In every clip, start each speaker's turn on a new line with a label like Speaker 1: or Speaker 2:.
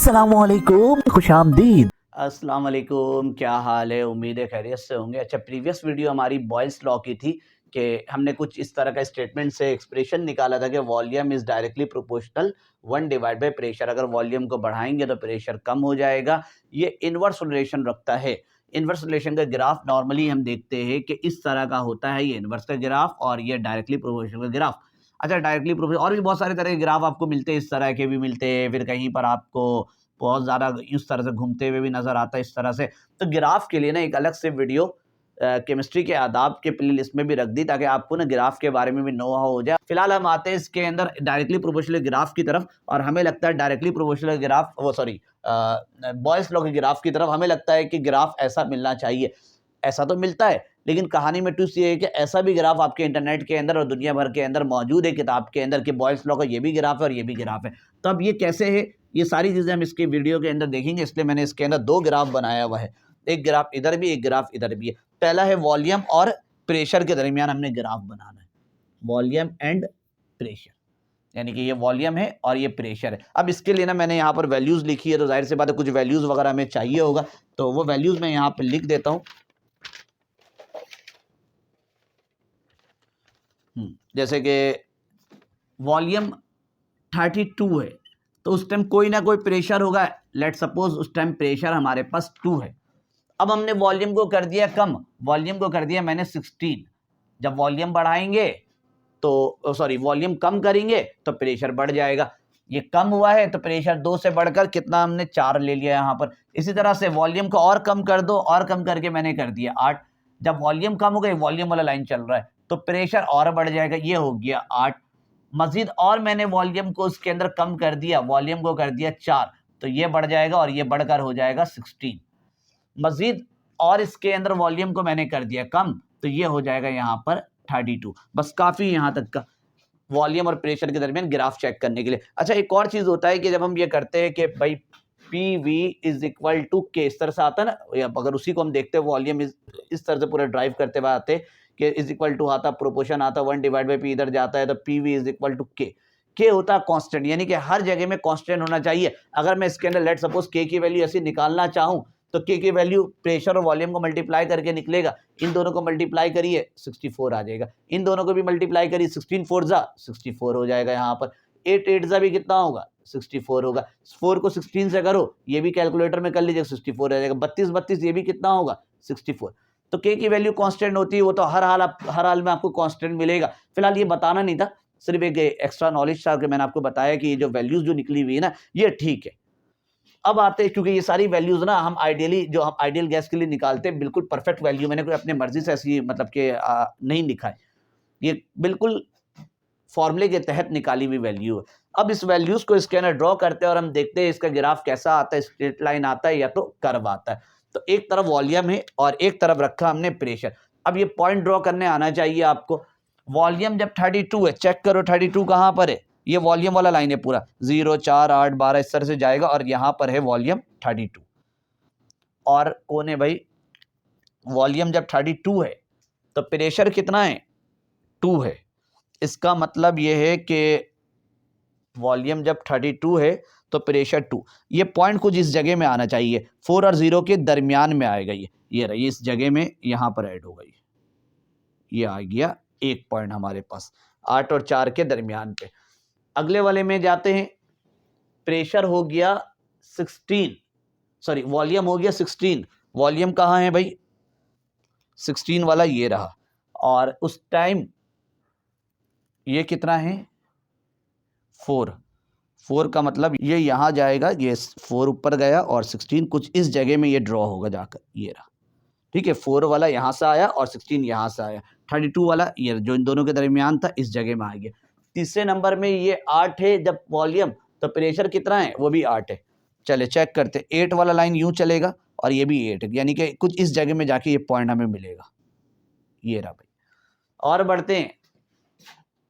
Speaker 1: अस्सलामुअलैकुम, खुशामदीद।
Speaker 2: अस्सलाम वालेकुम, क्या हाल है? उम्मीद है खैरियत से होंगे। अच्छा, प्रीवियस वीडियो हमारी बॉयल्स लॉ की थी कि हमने कुछ इस तरह का स्टेटमेंट से एक्सप्रेशन निकाला था कि volume is directly proportional 1 divide by pressure. अगर वॉल्यूम को बढ़ाएँगे तो प्रेशर कम हो जाएगा। ये इनवर्स रिलेशन रखता है। इनवर्स रिलेशन का ग्राफ नॉर्मली हम देखते हैं कि इस तरह का होता है, ये इनवर्स का ग्राफ और ये डायरेक्टली प्रोपोर्शनल का ग्राफ। अच्छा, डायरेक्टली प्रोपोर्शनल और भी बहुत सारे तरह के ग्राफ आपको मिलते हैं, इस तरह के भी मिलते हैं, फिर कहीं पर आपको बहुत ज़्यादा इस तरह से घूमते हुए भी नज़र आता है, इस तरह से। तो ग्राफ के लिए ना एक अलग से वीडियो केमिस्ट्री के आदाब के प्लेलिस्ट में भी रख दी, ताकि आपको ना ग्राफ के बारे में भी नो हाउ हो जाए। फिलहाल हम आते हैं इसके अंदर डायरेक्टली प्रोपोर्शनल ग्राफ की तरफ, और हमें लगता है directly proportional graph Boyle's law के ग्राफ की तरफ हमें लगता है कि ग्राफ ऐसा मिलना चाहिए। ऐसा तो मिलता है, लेकिन कहानी में ट्विस्ट ये है कि ऐसा भी ग्राफ आपके इंटरनेट के अंदर और दुनिया भर के अंदर मौजूद है, किताब के अंदर, कि बॉयल्स लॉ का ये भी ग्राफ है और ये भी ग्राफ है। तो अब ये कैसे है, ये सारी चीज़ें हम इसके वीडियो के अंदर देखेंगे, इसलिए मैंने इसके अंदर 2 ग्राफ बनाया हुआ है। एक ग्राफ इधर भी, एक ग्राफ इधर भी है। पहला है वॉल्यूम और प्रेशर के दरमियान हमने ग्राफ बनाना है। वॉल्यूम एंड प्रेशर, यानी कि ये वॉल्यूम है और ये प्रेशर है। अब इसके लिए ना मैंने यहाँ पर वैल्यूज़ लिखी है, तो ज़ाहिर सी बात है कुछ वैल्यूज़ वगैरह हमें चाहिए होगा, तो वो वैल्यूज़ मैं यहाँ पर लिख देता हूँ। जैसे कि वॉल्यूम 32 है, तो उस टाइम कोई ना कोई प्रेशर होगा। लेट सपोज उस टाइम प्रेशर हमारे पास 2 है। अब हमने वॉल्यूम को कर दिया कम, वॉल्यूम को कर दिया मैंने 16। जब वॉल्यूम बढ़ाएंगे तो वॉल्यूम कम करेंगे तो प्रेशर बढ़ जाएगा। ये कम हुआ है तो प्रेशर 2 से बढ़कर कितना, हमने 4 ले लिया यहाँ पर। इसी तरह से वॉल्यूम को और कम कर दो, और कम करके मैंने कर दिया 8। जब वॉल्यूम कम हो गई, वॉल्यूम वाला लाइन चल रहा है, तो प्रेशर और बढ़ जाएगा, ये हो गया 8। मजीद और मैंने वॉल्यूम को उसके अंदर कम कर दिया, वॉल्यूम को कर दिया 4, तो ये बढ़ जाएगा और ये बढ़कर हो जाएगा 16। मजीद और इसके अंदर वॉल्यूम को मैंने कर दिया कम, तो ये हो जाएगा यहाँ पर 32। बस काफ़ी यहाँ तक का वॉल्यूम और प्रेशर के दरमियान ग्राफ चेक करने के लिए। अच्छा, एक और चीज़ होता है कि जब हम ये करते हैं कि भाई P V is equal to K, इस तरह से आता है ना, या अगर उसी को हम देखते हैं वॉल्यूम इस तरह से पूरा ड्राइव करते हुए आते कि इज इक्वल टू आता, प्रोपोर्शन आता 1 डिवाइड बाई पी, इधर जाता है तो P V is equal to K होता है कांस्टेंट, यानी कि हर जगह में कांस्टेंट होना चाहिए। अगर मैं इसके अंदर लेट सपोज के की वैल्यू ऐसी निकालना चाहूँ, तो के की वैल्यू प्रेशर और वॉल्यूम को मल्टीप्लाई करके निकलेगा। इन दोनों को मल्टीप्लाई करिए 64 आ जाएगा, इन दोनों को भी मल्टीप्लाई करिए 16 4 जा 64 हो जाएगा। यहाँ पर 8 8 जा भी कितना होगा, 64 होगा। 4 को 16 से करो, ये भी कैलकुलेटर में कर लीजिए, 64 आ जाएगा। 32 32 ये भी कितना होगा, 64। तो के की वैल्यू कांस्टेंट होती है, वो तो हर हाल में आपको कांस्टेंट मिलेगा। फिलहाल ये बताना नहीं था, सिर्फ एक एक्स्ट्रा नॉलेज था कि मैंने आपको बताया कि ये जो वैल्यूज जो निकली हुई है ना, ये ठीक है। अब आते हैं, क्योंकि ये सारी वैल्यूज ना हम आइडियल गैस के लिए निकालते हैं, बिल्कुल परफेक्ट वैल्यू, मैंने कोई अपने मर्जी से ऐसी मतलब कि नहीं लिखा है, ये बिल्कुल फॉर्मूले के तहत निकाली हुई वैल्यू है। अब इस वैल्यूज को इसके अंदर ड्रॉ करते हैं और हम देखते हैं इसका ग्राफ कैसा आता है, स्ट्रेट लाइन आता है या तो कर्व आता है। तो एक तरफ वॉल्यूम है और एक तरफ रखा हमने प्रेशर। अब ये पॉइंट ड्रॉ करने आना चाहिए आपको। वॉल्यूम जब 32 है, चेक करो 32 कहाँ पर है, ये वॉल्यूम वाला लाइन है पूरा, 0 4 8 12 इस तरह से जाएगा, और यहाँ पर है वॉल्यूम 32। और कौन है भाई, वॉल्यूम जब 32 है तो प्रेशर कितना है, 2 है। इसका मतलब ये है कि वॉल्यूम जब 32 है तो प्रेशर 2। ये पॉइंट कुछ इस जगह में आना चाहिए, 4 और 0 के दरमियान में आएगा। ये रही, इस जगह में यहाँ पर ऐड होगा, ये आ गया एक पॉइंट हमारे पास 8 और 4 के दरमियान पे। अगले वाले में जाते हैं, प्रेशर हो गया 16, वॉल्यूम हो गया 16। वॉल्यूम कहाँ है भाई, 16 वाला ये रहा, और उस टाइम ये कितना है, 4 का मतलब ये यहाँ जाएगा, ये 4 ऊपर गया और 16 कुछ इस जगह में ये ड्रॉ होगा जाकर, ये रहा। ठीक है, 4 वाला यहाँ से आया और 16 यहाँ से आया, 32 वाला ये जो इन दोनों के दरमियान था इस जगह में आ गया। तीसरे नंबर में ये 8 है जब वॉल्यूम, तो प्रेशर कितना है, वो भी 8 है। चले चेक करते, 8 वाला लाइन यूँ चलेगा और ये भी 8 है, यानी कि कुछ इस जगह में जाके ये पॉइंट हमें मिलेगा, ये रहा भाई। और बढ़ते हैं,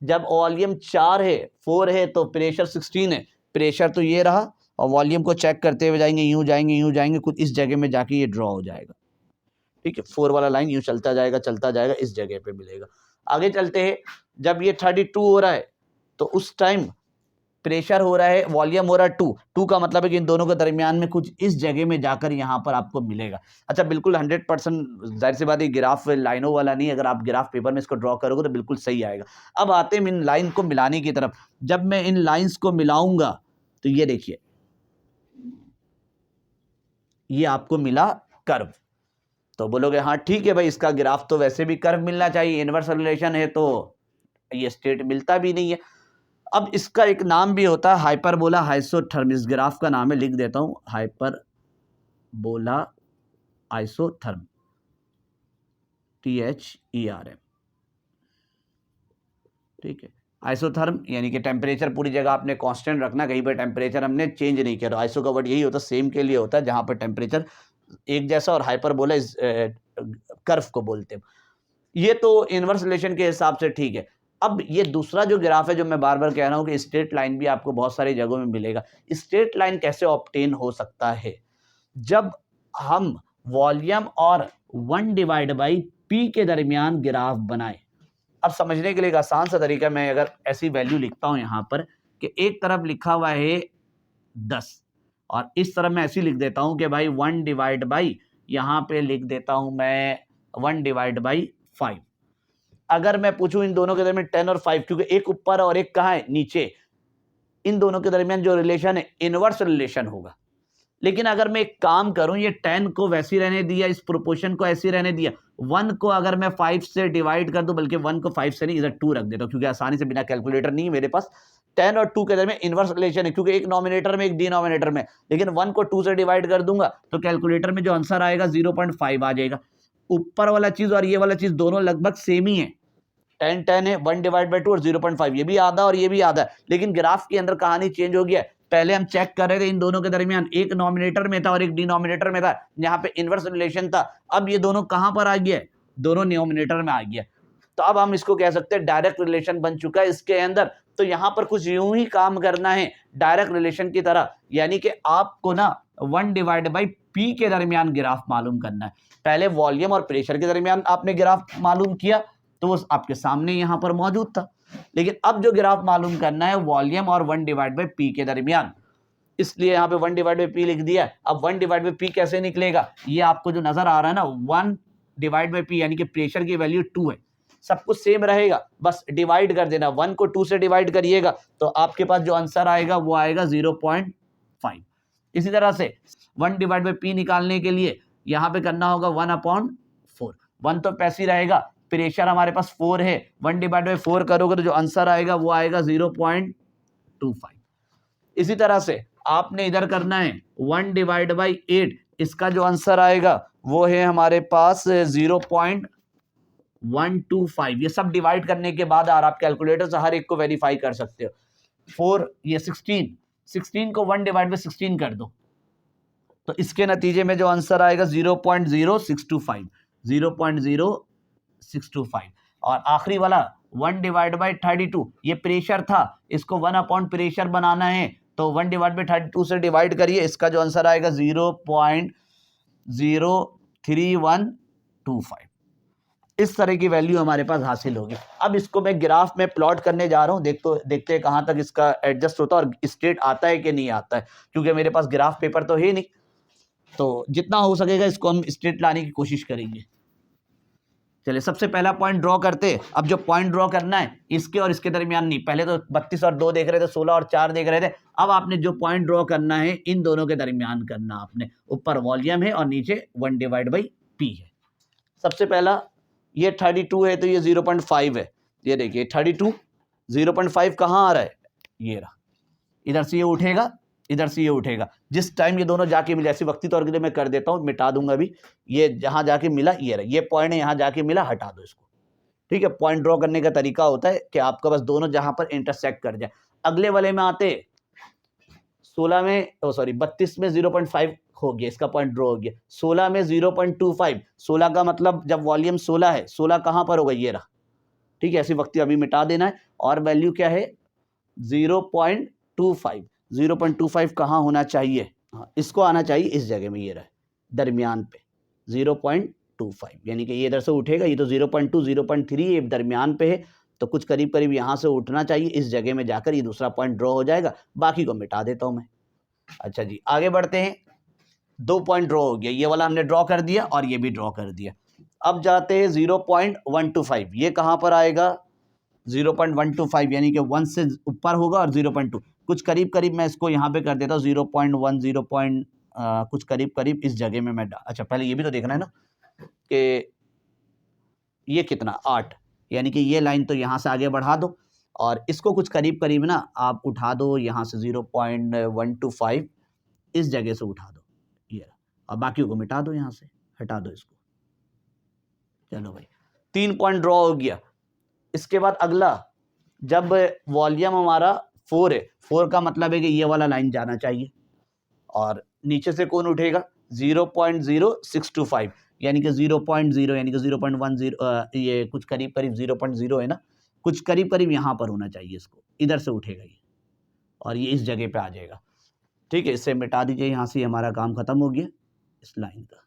Speaker 2: जब वॉल्यूम 4 है, 4 है तो प्रेशर 16 है, प्रेशर तो ये रहा, और वॉल्यूम को चेक करते हुए जाएंगे, यूँ जाएंगे यूँ जाएंगे, कुछ इस जगह में जाके ये ड्रॉ हो जाएगा। ठीक है, 4 वाला लाइन यूँ चलता जाएगा, इस जगह पे मिलेगा। आगे चलते हैं, जब ये 32 हो रहा है तो उस टाइम प्रेशर हो रहा है, वॉल्यूम हो रहा है 2 का मतलब है कि इन दोनों के दरमियान में कुछ इस जगह में जाकर यहाँ पर आपको मिलेगा। अच्छा, बिल्कुल 100% जाहिर सी बात है, ग्राफ लाइनों वाला नहीं, अगर आप ग्राफ पेपर में इसको ड्रॉ करोगे तो बिल्कुल सही आएगा। अब आते हैं इन लाइन को मिलाने की तरफ। जब मैं इन लाइन्स को मिलाऊंगा तो ये देखिए, ये आपको मिला कर्व। तो बोलोगे हाँ ठीक है भाई, इसका ग्राफ तो वैसे भी कर्व मिलना चाहिए, इनवर्स रिलेशन है तो ये स्ट्रेट मिलता भी नहीं है। अब इसका एक नाम भी होता है हाइपरबोला आइसोथर्म। इस ग्राफ का नाम है, लिख देता हूं, हाइपरबोला आइसोथर्म, THERM। ठीक है, आइसोथर्म यानी कि टेम्परेचर पूरी जगह आपने कांस्टेंट रखना, कहीं पर टेम्परेचर हमने चेंज नहीं किया। तो आइसो का वर्ड यही होता है, सेम के लिए होता है, जहां पर टेम्परेचर एक जैसा, और हाइपरबोला इस कर्व को बोलते हैं। ये तो इनवर्स रिलेशन के हिसाब से ठीक है। अब ये दूसरा जो ग्राफ है, जो मैं बार बार कह रहा हूं कि स्ट्रेट लाइन भी आपको बहुत सारी जगहों में मिलेगा। स्ट्रेट लाइन कैसे ऑब्टेन हो सकता है? जब हम वॉल्यूम और 1/P के दरमियान ग्राफ बनाए। अब समझने के लिए एक आसान सा तरीका, मैं अगर ऐसी वैल्यू लिखता हूं यहां पर कि एक तरफ लिखा हुआ है 10 और इस तरफ मैं ऐसी लिख देता हूं कि भाई 1/, यहां पे लिख देता हूं मैं 1/5। अगर मैं पूछूं इन दोनों के दरमियान 10 और 5, क्योंकि एक ऊपर और एक कहां है, नीचे, इन दोनों के दरमियान जो रिलेशन है इनवर्स रिलेशन होगा। लेकिन अगर मैं एक काम करूं, ये 10 को वैसी रहने दिया, इस प्रोपोर्शन को ऐसी रहने दिया, 1 को अगर मैं 5 से डिवाइड कर दूं, बल्कि 1 को 5 से नहीं, इधर 2 रख देता हूं, क्योंकि आसानी से, बिना कैलकुलेटर नहीं है मेरे पास, 10 और 2 के दरमियान इनवर्स रिलेशन है, क्योंकि एक नॉमिनेटर में एक डिनोमिनेटर में। लेकिन 1 को 2 से डिवाइड कर दूंगा तो कैलकुलेटर में जो आंसर आएगा 0.5 आ जाएगा। ऊपर वाला चीज और ये वाला चीज दोनों लगभग सेम ही है, 10 है, 1/2 और 0.5, ये भी आधा और ये भी आधा है। लेकिन ग्राफ के अंदर कहानी चेंज हो गया। पहले हम चेक कर रहे थे इन दोनों के दरमियान एक नॉमिनेटर में था और एक डिनोमिनेटर में था, यहाँ पे इनवर्स रिलेशन था। अब ये दोनों कहां पर आ गया? दोनों डिनोमिनेटर में आ गया। तो अब हम इसको कह सकते हैं डायरेक्ट रिलेशन बन चुका है इसके अंदर। तो यहां पर कुछ यूं ही काम करना है डायरेक्ट रिलेशन की तरह, यानी कि आपको ना 1/P के दरमियान ग्राफ मालूम करना है। पहले वॉल्यूम और प्रेशर के दरमियान आपने ग्राफ मालूम किया तो वो आपके सामने यहां पर मौजूद था। लेकिन अब जो ग्राफ मालूम करना है वॉल्यूम और 1/P के दरमियान, इसलिए यहां पे 1/P लिख दिया। अब 1/P कैसे निकलेगा? ये आपको जो नजर आ रहा है ना, 1/P यानी कि प्रेशर की वैल्यू 2 है, सब कुछ सेम रहेगा, बस डिवाइड कर देना। 1 को 2 से डिवाइड करिएगा तो आपके पास जो आंसर आएगा वो आएगा 0.5। इसी तरह से 1/P निकालने के लिए यहां पे करना होगा 1/4। 1 तो पैसे रहेगा, प्रेशर हमारे पास 4 है, 1/4 करोगे तो जो आंसर आएगा वो आएगा 0.25। इसी तरह से आपने इधर करना है 1/8, इसका जो आंसर आएगा वो है हमारे पास 0.125। ये सब डिवाइड करने के बाद और आप कैलकुलेटर से हर एक को वेरीफाई कर सकते हो। 4, ये 16 को 1/16 कर दो तो इसके नतीजे में जो आंसर आएगा 0.0625। 0.0625। और आखिरी वाला 1/32, ये प्रेशर था, इसको 1 प्रेशर बनाना है तो 1/32 से डिवाइड करिए, इसका जो आंसर आएगा 0.03125। इस तरह की वैल्यू हमारे पास हासिल होगी। अब इसको मैं ग्राफ में प्लॉट करने जा रहा हूं, देखते हैं कहां तक इसका एडजस्ट होता है और स्ट्रेट आता है कि नहीं आता है, क्योंकि मेरे पास ग्राफ पेपर तो है नहीं। तो जितना हो सकेगा इसको हम स्ट्रेट लाने की कोशिश करेंगे। चलिए, सबसे पहला पॉइंट ड्रॉ करते। अब जो पॉइंट ड्रॉ करना है इसके और इसके दरमियान नहीं, पहले तो 32 और 2 देख रहे थे, 16 और 4 देख रहे थे। अब आपने जो पॉइंट ड्रॉ करना है इन दोनों के दरमियान करना आपने। ऊपर वॉल्यूम है और नीचे 1/P है। सबसे पहला ये 32 है तो ये 0.5 है। ये देखिए 32, 0.5 कहाँ आ रहा है? ये रहा। इधर से ये उठेगा, इधर से ये उठेगा। जिस टाइम ये दोनों जाके मिले, ऐसी वक्ती तौर के लिए मैं कर देता हूँ, मिटा दूंगा अभी। ये जहां जाके मिला ये रहा, ये पॉइंट है, यहां जाके मिला, हटा दो इसको। ठीक है, पॉइंट ड्रॉ करने का तरीका होता है कि आपका बस दोनों जहां पर इंटरसेक्ट कर जाए। अगले वाले में आते 16 में, 32 में 0.5 हो गया, इसका पॉइंट ड्रॉ हो गया। 16 में 0.25, 16 का मतलब जब वॉल्यूम 16 है, 16 कहां पर होगा? ये रहा। ठीक है, ऐसी वक्ती अभी मिटा देना है। और वैल्यू क्या है? 0.25। 0.25 कहाँ होना चाहिए? हाँ, इसको आना चाहिए इस जगह में, ये रहा दरमियान पे 0.25, यानी कि ये इधर से उठेगा, ये तो 0.2, 0.3 ये दरमियान पे है, तो कुछ करीब करीब यहाँ से उठना चाहिए, इस जगह में जाकर ये दूसरा पॉइंट ड्रॉ हो जाएगा, बाकी को मिटा देता हूँ मैं। अच्छा जी, आगे बढ़ते हैं। 2 पॉइंट ड्रॉ हो गया, ये वाला हमने ड्रॉ कर दिया और ये भी ड्रॉ कर दिया। अब जाते हैं 0.125, ये कहाँ पर आएगा? 0.125 यानी कि 1 से ऊपर होगा और 0.2 कुछ करीब करीब मैं इसको यहाँ पे कर देता हूँ 0.1 कुछ करीब करीब इस जगह में मैं अच्छा पहले ये भी तो देखना है ना कि ये कितना 8, यानी कि ये लाइन तो यहाँ से आगे बढ़ा दो और इसको कुछ करीब करीब ना आप उठा दो यहाँ से 0.125 इस जगह से उठा दो ये, और बाकी को मिटा दो, यहाँ से हटा दो इसको। चलो भाई 3 पॉइंट ड्रॉ हो गया। इसके बाद अगला, जब वॉल्यूम हमारा 4 है, 4 का मतलब है कि ये वाला लाइन जाना चाहिए और नीचे से कौन उठेगा? 0.0625 यानी कि 0.0 यानी कि 0.10 ये कुछ करीब करीब 0.0 है ना, कुछ करीब करीब यहाँ पर होना चाहिए, इसको इधर से उठेगा ये और ये इस जगह पे आ जाएगा। ठीक है, इससे मिटा दीजिए, यहाँ से हमारा काम खत्म हो गया इस लाइन का।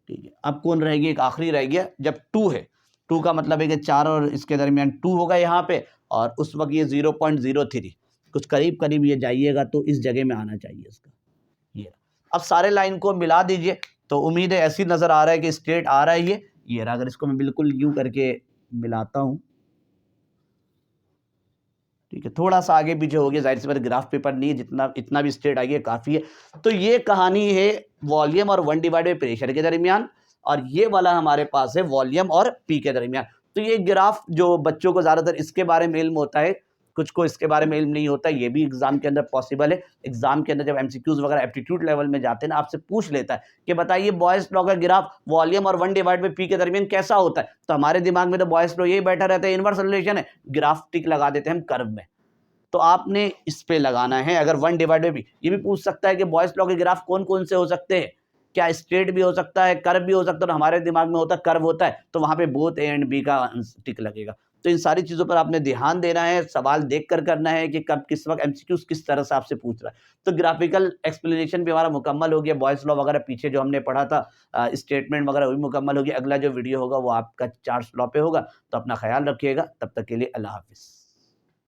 Speaker 2: ठीक है, अब कौन रह गया? एक आखिरी रह गया, जब 2 है, 2 का मतलब है कि 4 और इसके दरमियान 2 होगा यहाँ पे और उस वक्त ये 0.03 कुछ करीब करीब ये जाइएगा तो इस जगह में आना चाहिए इसका ये। अब सारे लाइन को मिला दीजिए तो उम्मीद है ऐसी नज़र आ रहा है कि स्ट्रेट आ रहा है ये रहा। अगर इसको मैं बिल्कुल यूं करके मिलाता हूँ, ठीक है, थोड़ा सा आगे पीछे हो गया, जाहिर सी बात ग्राफ पेपर नहीं है, जितना इतना भी स्ट्रेट आ गया काफ़ी है। तो ये कहानी है वॉल्यूम और 1/, प्रेशर के दरमियान, और ये वाला हमारे पास है वॉल्यूम और पी के दरमियान। तो ये ग्राफ जो बच्चों को ज़्यादातर इसके बारे में इल्म होता है, कुछ को इसके बारे में इल्म नहीं होता, ये भी एग्जाम के अंदर पॉसिबल है। एग्जाम के अंदर जब एमसीक्यूज वगैरह एप्टीट्यूड लेवल में जाते हैं ना, आपसे पूछ लेता है कि बताइए बॉयस लॉ का ग्राफ वॉल्यूम और 1/p के दरमियान कैसा होता है, तो हमारे दिमाग में तो बॉयस लॉ यही बैठा रहता है, इनवर्स रिलेशन है, ग्राफ टिक लगा देते हैं हम कर्व में। तो आपने इस पे लगाना है। अगर 1/b, ये भी पूछ सकता है कि बॉयस लॉ के ग्राफ कौन कौन से हो सकते हैं, क्या स्ट्रेट भी हो सकता है, कर्व भी हो सकता है, और हमारे दिमाग में होता है कर्व होता है, तो वहां पे बोथ ए एंड बी का टिक लगेगा। तो इन सारी चीज़ों पर आपने ध्यान देना है, सवाल देख कर करना है कि कब किस वक्त एमसीक्यूज किस तरह से आपसे पूछ रहा है। तो ग्राफिकल एक्सप्लेनेशन भी हमारा मुकम्मल हो गया, बॉयस लॉ वगैरह पीछे जो हमने पढ़ा था, स्टेटमेंट वगैरह वो भी मुकम्मल हो गया। अगला जो वीडियो होगा वो आपका चार्ल्स लॉ पे होगा। तो अपना ख्याल रखिएगा, तब तक के लिए अल्लाह हाफिज़।